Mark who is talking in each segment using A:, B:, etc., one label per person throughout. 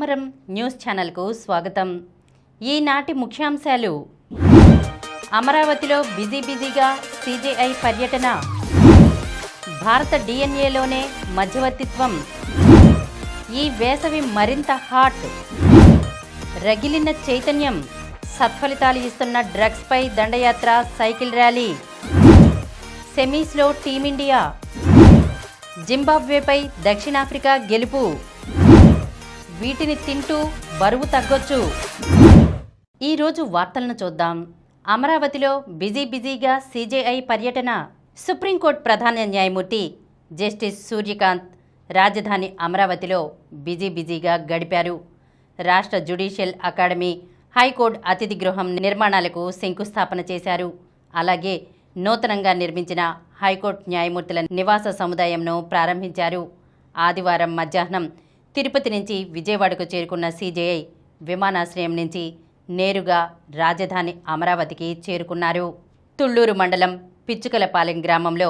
A: చామరం news ఛానల్కు స్వాగతం. ఈనాటి ముఖ్యాంశాలు: అమరావతిలో బిజీగా సీజేఐ పర్యటన, భారత డిఎన్ఏలోనే మధ్యవర్తిత్వం, ఈ వేసవి మరింత హాట్, రగిలిన చైతన్యం, సత్ఫలితాలు ఇస్తున్న డ్రగ్స్పై దండయాత్ర, సైకిల్ ర్యాలీ, సెమీస్లో టీమిండియా, జింబాబ్వేపై దక్షిణాఫ్రికా గెలుపు, వీటిని తింటూ బరువు తగ్గొచ్చు. ఈరోజు వార్తలను చూద్దాం. అమరావతిలో బిజీగా సీజేఐ పర్యటన. సుప్రీంకోర్టు ప్రధాన న్యాయమూర్తి జస్టిస్ సూర్యకాంత్ రాజధాని అమరావతిలో బిజీగా గడిపారు. రాష్ట్ర జ్యుడిషియల్ అకాడమీ, హైకోర్టు అతిథి గృహం నిర్మాణాలకు శంకుస్థాపన చేశారు. అలాగే నూతనంగా నిర్మించిన హైకోర్టు న్యాయమూర్తుల నివాస సముదాయంను ప్రారంభించారు. ఆదివారం మధ్యాహ్నం తిరుపతి నుంచి విజయవాడకు చేరుకున్న సీజేఐ విమానాశ్రయం నుంచి నేరుగా రాజధాని అమరావతికి చేరుకున్నారు. తుళ్లూరు మండలం పిచ్చుకలపాలెం గ్రామంలో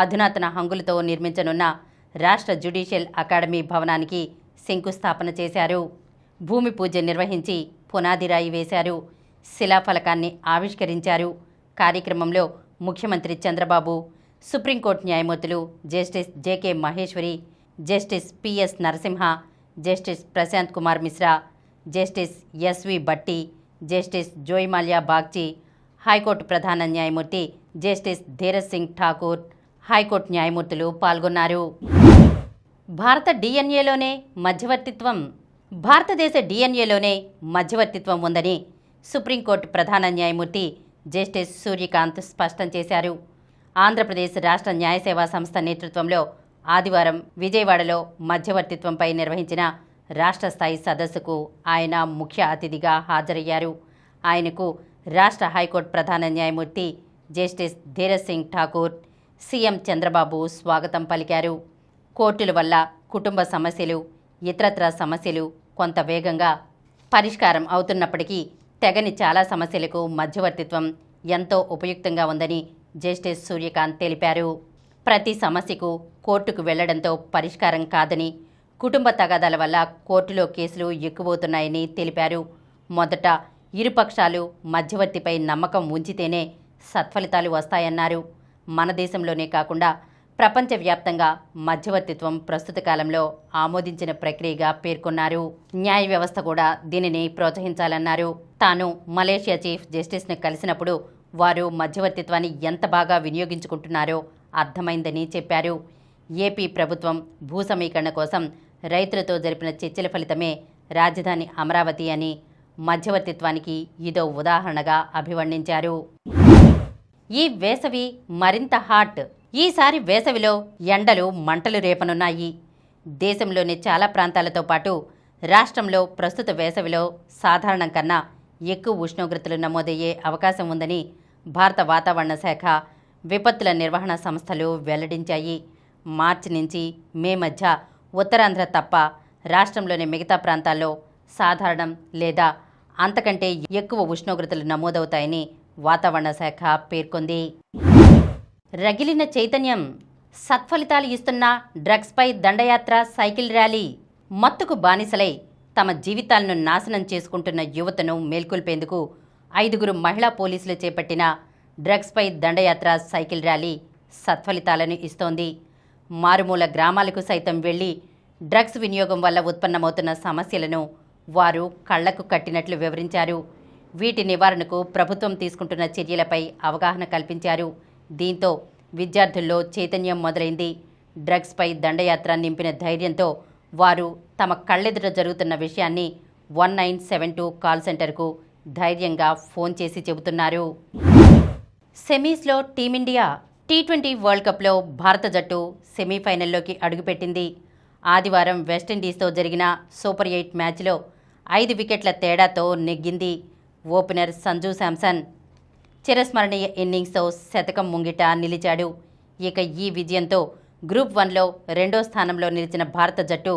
A: అధునాతన హంగులతో నిర్మించనున్న రాష్ట్ర జ్యుడిషియల్ అకాడమీ భవనానికి శంకుస్థాపన చేశారు. భూమి పూజ నిర్వహించి పునాదిరాయి వేశారు. శిలాఫలకాన్ని ఆవిష్కరించారు. కార్యక్రమంలో ముఖ్యమంత్రి చంద్రబాబు, సుప్రీంకోర్టు న్యాయమూర్తులు justice J K Maheshwari, justice P S Narasimha, justice Prashant Kumar Mishra, justice S V Bhatti, justice Joymalya Bagchi, high court ప్రధాన న్యాయమూర్తి జస్టిస్ ధీరజ్ సింగ్ ఠాకూర్, హైకోర్టు న్యాయమూర్తులు పాల్గొన్నారు. భారత డిఎన్ఏలోనే మధ్యవర్తిత్వం. భారతదేశ డిఎన్ఏలోనే మధ్యవర్తిత్వం ఉందని సుప్రీంకోర్టు ప్రధాన న్యాయమూర్తి జస్టిస్ సూర్యకాంత్ స్పష్టం చేశారు. ఆంధ్రప్రదేశ్ రాష్ట్ర న్యాయ సేవా సంస్థ నేతృత్వంలో ఆదివారం విజయవాడలో మధ్యవర్తిత్వంపై నిర్వహించిన రాష్ట్ర స్థాయి సదస్సుకు ఆయన ముఖ్య అతిథిగా హాజరయ్యారు. ఆయనకు రాష్ట్ర హైకోర్టు ప్రధాన న్యాయమూర్తి జస్టిస్ ధీరజ్ సింగ్ ఠాకూర్, సీఎం చంద్రబాబు స్వాగతం పలికారు. కోర్టుల వల్ల కుటుంబ సమస్యలు, ఇతరత్ర సమస్యలు కొంత వేగంగా పరిష్కారం అవుతున్నప్పటికీ తెగని చాలా సమస్యలకు మధ్యవర్తిత్వం ఎంతో ఉపయుక్తంగా ఉందని జస్టిస్ సూర్యకాంత్ తెలిపారు. ప్రతి సమస్యకు కోర్టుకు వెళ్లడంతో పరిష్కారం కాదని, కుటుంబ తగాదాల వల్ల కోర్టులో కేసులు ఎక్కువవుతున్నాయని తెలిపారు. మొదట ఇరుపక్షాలు మధ్యవర్తిపై నమ్మకం ఉంచితేనే సత్ఫలితాలు వస్తాయన్నారు. మన దేశంలోనే కాకుండా ప్రపంచవ్యాప్తంగా మధ్యవర్తిత్వం ప్రస్తుత కాలంలో ఆమోదించిన ప్రక్రియగా పేర్కొన్నారు. న్యాయ వ్యవస్థ కూడా దీనిని ప్రోత్సహించాలన్నారు. తాను మలేషియా చీఫ్ జస్టిస్ను కలిసినప్పుడు వారు మధ్యవర్తిత్వాన్ని ఎంత బాగా వినియోగించుకుంటున్నారో అర్థమైందని చెప్పారు. ఏపీ ప్రభుత్వం భూ సమీకరణ కోసం రైతులతో జరిపిన చర్చల ఫలితమే రాజధాని అమరావతి అని, మధ్యవర్తిత్వానికి ఇదో ఉదాహరణగా అభివర్ణించారు. ఈ వేసవి మరింత హాట్. ఈసారి వేసవిలో ఎండలు మంటలు రేపనున్నాయి. దేశంలోని చాలా ప్రాంతాలతో పాటు రాష్ట్రంలో ప్రస్తుత వేసవిలో సాధారణం కన్నా ఎక్కువ ఉష్ణోగ్రతలు నమోదయ్యే అవకాశం ఉందని భారత వాతావరణ శాఖ, విపత్తుల నిర్వహణ సంస్థలు వెల్లడించాయి. మార్చి నుంచి మే మధ్య ఉత్తరాంధ్ర తప్ప రాష్ట్రంలోని మిగతా ప్రాంతాల్లో సాధారణం లేదా అంతకంటే ఎక్కువ ఉష్ణోగ్రతలు నమోదవుతాయని వాతావరణ శాఖ పేర్కొంది. రగిలిన చైతన్యం, సత్ఫలితాలు ఇస్తున్న డ్రగ్స్పై దండయాత్ర, సైకిల్ ర్యాలీ. మత్తుకు బానిసలై తమ జీవితాలను నాశనం చేసుకుంటున్న యువతను మేల్కొల్పేందుకు 5 మహిళా పోలీసులు చేపట్టిన డ్రగ్స్పై దండయాత్ర, సైకిల్ ర్యాలీ సత్ఫలితాలను ఇస్తోంది. మారుమూల గ్రామాలకు సైతం వెళ్లి డ్రగ్స్ వినియోగం వల్ల ఉత్పన్నమవుతున్న సమస్యలను వారు కళ్లకు కట్టినట్లు వివరించారు. వీటి నివారణకు ప్రభుత్వం తీసుకుంటున్న చర్యలపై అవగాహన కల్పించారు. దీంతో విద్యార్థుల్లో చైతన్యం మొదలైంది. డ్రగ్స్పై దండయాత్ర నింపిన ధైర్యంతో వారు తమ కళ్ళెదుట జరుగుతున్న విషయాన్ని 1972 కాల్ సెంటర్కు ధైర్యంగా ఫోన్ చేసి చెబుతున్నారు. సెమీస్లో టీమిండియా. టీ20 వరల్డ్ కప్లో భారత జట్టు సెమీఫైనల్లోకి అడుగుపెట్టింది. ఆదివారం వెస్టిండీస్తో జరిగిన సూపర్ 8 మ్యాచ్లో 5 వికెట్ల తేడాతో నెగ్గింది. ఓపెనర్ సంజూ శాంసన్ చిరస్మరణీయ ఇన్నింగ్స్తో శతకం ముంగిట నిలిచాడు. ఇక ఈ విజయంతో గ్రూప్ 1లో 2వ స్థానంలో నిలిచిన భారత జట్టు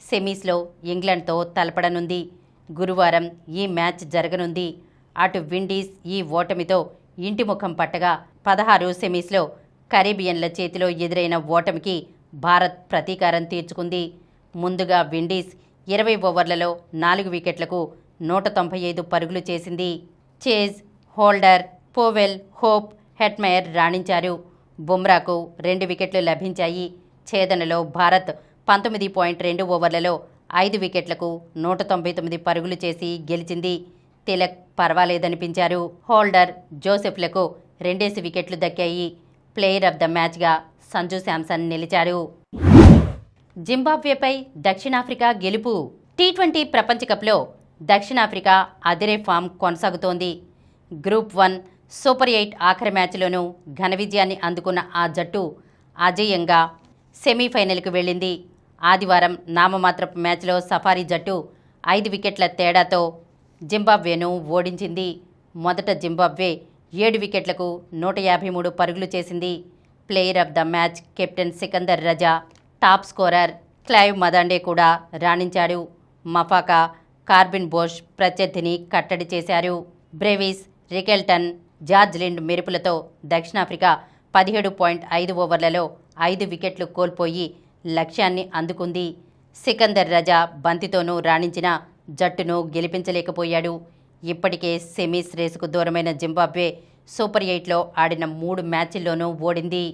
A: సెమీస్లో ఇంగ్లాండ్తో తలపడనుంది. గురువారం ఈ మ్యాచ్ జరగనుంది. అటు విండీస్ ఈ ఓటమితో ఇంటి ముఖం పట్టగా 16 సెమీస్లో కరీబియన్ల చేతిలో ఎదురైన ఓటమికి భారత్ ప్రతీకారం తీర్చుకుంది. ముందుగా విండీస్ 20 ఓవర్లలో 4 వికెట్లకు 195 పరుగులు చేసింది. Chase, Holder, Powell, Hope, Hetmyer రాణించారు. బుమ్రాకు 2 వికెట్లు లభించాయి. ఛేదనలో భారత్ 19.2 ఓవర్లలో 5 వికెట్లకు 199 పరుగులు చేసి గెలిచింది. తిలక్ పర్వాలేదనిపించారు. హోల్డర్, జోసెఫ్లకు 2 వికెట్లు దక్కాయి. ప్లేయర్ ఆఫ్ ద మ్యాచ్గా సంజు శాంసన్ నిలిచారు. జింబాబ్వేపై దక్షిణాఫ్రికా గెలుపు. టీ20 ప్రపంచకప్లో దక్షిణాఫ్రికా అదిరే ఫామ్ కొనసాగుతోంది. గ్రూప్ 1 సూపర్ 8 ఆఖరి మ్యాచ్లోనూ ఘన విజయాన్ని అందుకున్న ఆ జట్టు అజేయంగా సెమీఫైనల్కు వెళ్ళింది. ఆదివారం నామమాత్రపు మ్యాచ్లో సఫారీ జట్టు 5 వికెట్ల తేడాతో జింబాబ్వేను ఓడించింది. మొదట జింబాబ్వే 7 వికెట్లకు 153 పరుగులు చేసింది. Player of the match captain Sikandar Raza, top scorer Clive Madande కూడా రాణించాడు. మఫాకా, కార్బిన్ బోష్ ప్రత్యర్థిని కట్టడి చేశారు. బ్రెవిస్, రికెల్టన్, జార్జ్ లిండ్ మెరుపులతో దక్షిణాఫ్రికా 17.5 ఓవర్లలో 5 వికెట్లు కోల్పోయి లక్ష్యాన్ని అందుకుంది. సికందర్ రజా బంతితోనూ రాణించిన జట్టును గెలిపించలేకపోయాడు. ఇప్పటికే సెమీస్ రేసుకు దూరమైన జింబాబ్వే సూపర్ 8లో ఆడిన 3 మ్యాచ్ల్లోనూ ఓడింది.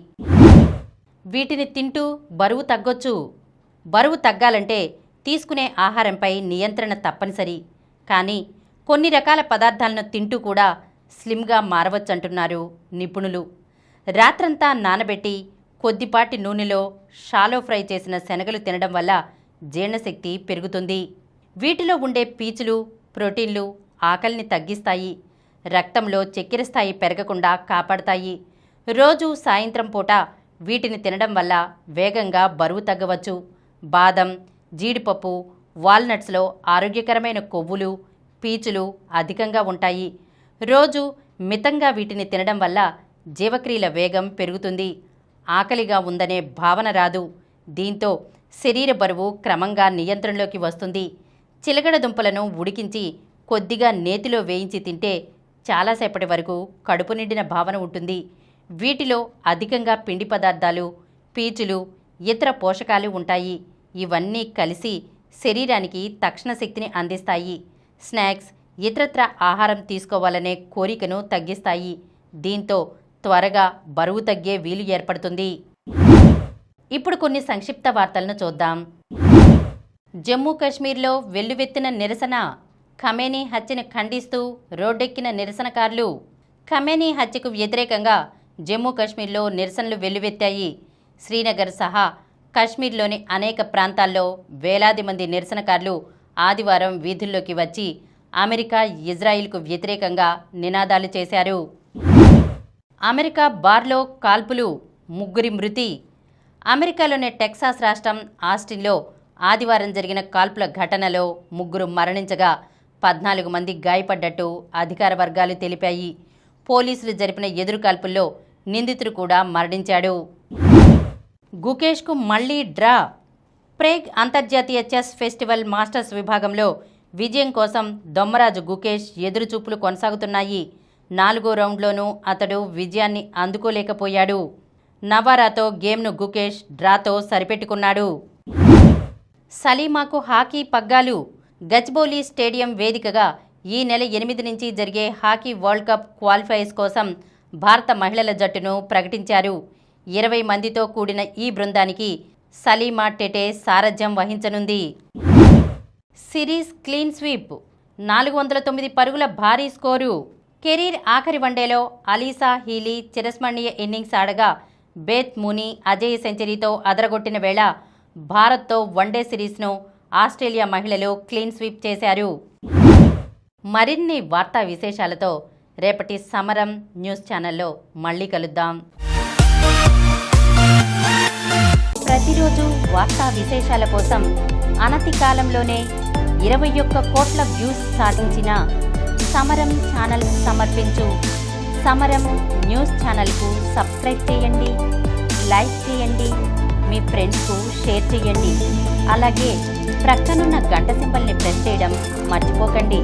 A: వీటిని తింటూ బరువు తగ్గొచ్చు. బరువు తగ్గాలంటే తీసుకునే ఆహారంపై నియంత్రణ తప్పనిసరి. కానీ కొన్ని రకాల పదార్థాలను తింటూ కూడా స్లిమ్గా మారవచ్చంటున్నారు నిపుణులు. రాత్రంతా నానబెట్టి కొద్దిపాటి నూనెలో షాలో ఫ్రై చేసిన శనగలు తినడం వల్ల జీర్ణశక్తి పెరుగుతుంది. వీటిలో ఉండే పీచులు, ప్రోటీన్లు ఆకలిని తగ్గిస్తాయి. రక్తంలో చక్కెర స్థాయి పెరగకుండా కాపాడతాయి. రోజు సాయంత్రం పూట వీటిని తినడం వల్ల వేగంగా బరువు తగ్గవచ్చు. బాదం, జీడిపప్పు, వాల్నట్స్లో ఆరోగ్యకరమైన కొవ్వులు, పీచులు అధికంగా ఉంటాయి. రోజు మితంగా వీటిని తినడం వల్ల జీవక్రియల వేగం పెరుగుతుంది. ఆకలిగా ఉందనే భావన రాదు. దీంతో శరీర బరువు క్రమంగా నియంత్రణలోకి వస్తుంది. చిలకడ దుంపలను ఉడికించి కొద్దిగా నేతిలో వేయించి తింటే చాలాసేపటి వరకు కడుపు నిండిన భావన ఉంటుంది. వీటిలో అధికంగా పిండి పదార్థాలు, పీచులు, ఇతర పోషకాలు ఉంటాయి. ఇవన్నీ కలిసి శరీరానికి తక్షణ శక్తిని అందిస్తాయి. స్నాక్స్, ఇతరత్ర ఆహారం తీసుకోవాలనే కోరికను తగ్గిస్తాయి. దీంతో త్వరగా బరువు తగ్గే వీలు ఏర్పడుతుంది. ఇప్పుడు కొన్ని సంక్షిప్త వార్తలను చూద్దాం. జమ్మూ కాశ్మీర్లో వెల్లువెత్తిన నిరసన. ఖమేనీ హత్యను ఖండిస్తూ రోడ్డెక్కిన నిరసనకారులు. ఖమేనీ హత్యకు వ్యతిరేకంగా జమ్మూ కాశ్మీర్లో నిరసనలు వెల్లువెత్తాయి. శ్రీనగర్ సహా కాశ్మీర్లోని అనేక ప్రాంతాల్లో వేలాది మంది నిరసనకారులు ఆదివారం వీధుల్లోకి వచ్చి అమెరికా, ఇజ్రాయిల్కు వ్యతిరేకంగా నినాదాలు చేశారు. అమెరికా బార్లో కాల్పులు, 3 మృతి. అమెరికాలోని టెక్సాస్ రాష్ట్రం ఆస్టిన్లో ఆదివారం జరిగిన కాల్పుల ఘటనలో 3 మరణించగా 14 మంది గాయపడ్డట్టు అధికార వర్గాలు తెలిపాయి. పోలీసులు జరిపిన ఎదురు కాల్పుల్లో నిందితుడు కూడా మరణించాడు. గుకేష్కు మళ్లీ డ్రా. ప్రేగ్ అంతర్జాతీయ చెస్ ఫెస్టివల్ మాస్టర్స్ విభాగంలో విజయం కోసం దొమ్మరాజు గుకేష్ ఎదురుచూపులు కొనసాగుతున్నాయి. 4వ రౌండ్లోనూ అతడు విజయాన్ని అందుకోలేకపోయాడు. నవారాతో గేమ్ను గుకేష్ డ్రాతో సరిపెట్టుకున్నాడు. సలీమాకు హాకీ పగ్గాలు. గచ్చిబౌలి స్టేడియం వేదికగా ఈ నెల 8 నుంచి జరిగే హాకీ వరల్డ్ కప్ క్వాలిఫైర్స్ కోసం భారత మహిళల జట్టును ప్రకటించారు. 20 మందితో కూడిన ఈ బృందానికి సలీమా టెటే సారథ్యం వహించనుంది. సిరీస్ క్లీన్ స్వీప్, 409 పరుగుల భారీ స్కోరు. కెరీర్ ఆఖరి వన్డేలో అలీసా హీలీ చిరస్మరణీయ ఇన్నింగ్స్ ఆడగా బేత్ ముని అజేయ సెంచరీతో అదరగొట్టిన వేళ భారత్తో వన్డే సిరీస్ను ఆస్ట్రేలియా మహిళలు క్లీన్ స్వీప్ చేశారు. మరిన్ని వార్తా విశేషాలతో రేపటి సమరం న్యూస్ ఛానల్లో మళ్ళీ కలుద్దాం. ప్రతిరోజు వార్తా విశేషాల కోసం అనతి కాలంలోనే 21 కోట్ల వ్యూస్ సాధించిన సమరం ఛానల్ సమర్పించు సమరం న్యూస్ ఛానల్కు సబ్స్క్రైబ్ చేయండి, లైక్ చేయండి, మీ ఫ్రెండ్స్కు షేర్ చేయండి. అలాగే ప్రక్కనున్న గంట సింబల్ని ప్రెస్ చేయడం మర్చిపోకండి.